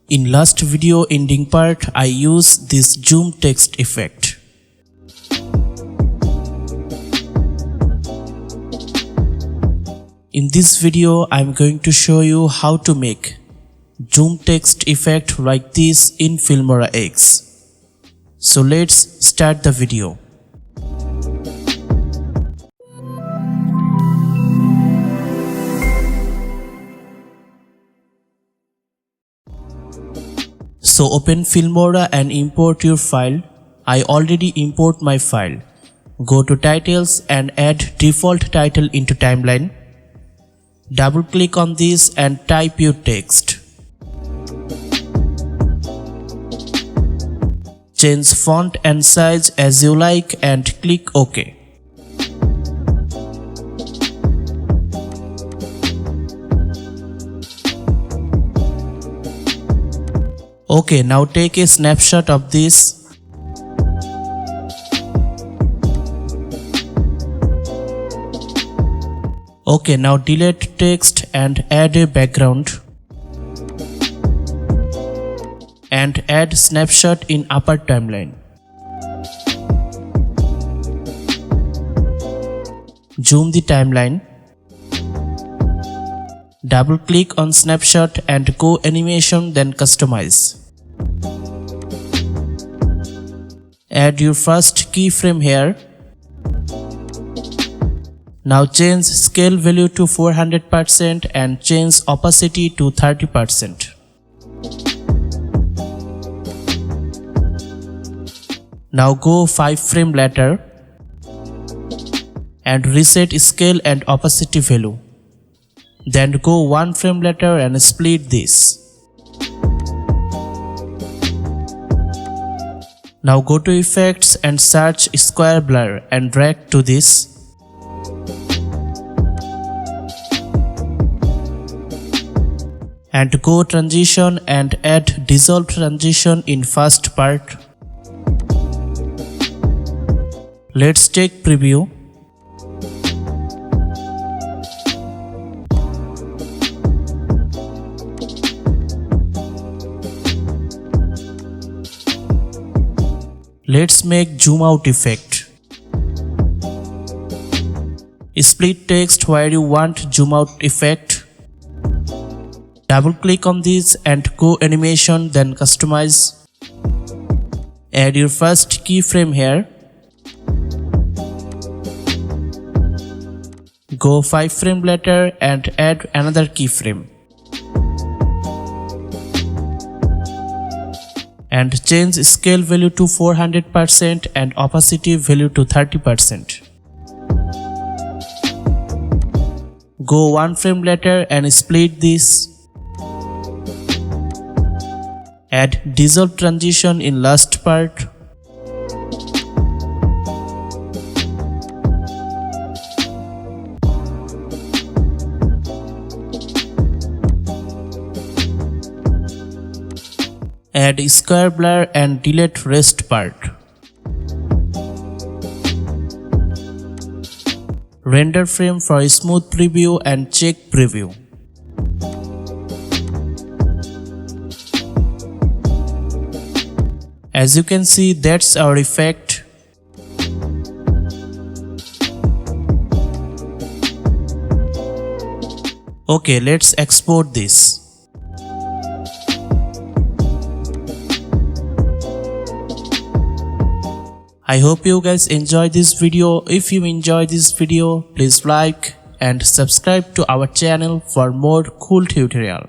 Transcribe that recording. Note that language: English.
In last video ending part, I use this zoom text effect. In this video, I am going to show you how to make zoom text effect like this in Filmora X. So let's start the video. So open Filmora and import your file. I already import my file. Go to titles and add default title into timeline. Double click on this and type your text. Change font and size as you like and click OK. Okay, now take a snapshot of this. Okay, now delete text and add a background. And add snapshot in upper timeline. Zoom the timeline. Double click on snapshot and go animation, then customize. Add your first keyframe here. Now change scale value to 400% and change opacity to 30%. Now go 5 frames later and reset scale and opacity value. Then go 1 frame later and split this. Now go to effects and search square blur and drag to this. And go transition and add dissolve transition in first part. Let's take preview. Let's make zoom out effect. Split text where you want zoom out effect. Double click on this and go animation, then customize. Add your first keyframe here. Go 5 frames later and add another keyframe. And change scale value to 400% and opacity value to 30%. Go 1 frame later and split this. Add dissolve transition in last part. Add square blur and delete rest part. Render frame for a smooth preview and check preview. As you can see, that's our effect. Okay, let's export this. I hope you guys enjoy this video. If you enjoy this video, please like and subscribe to our channel for more cool tutorial.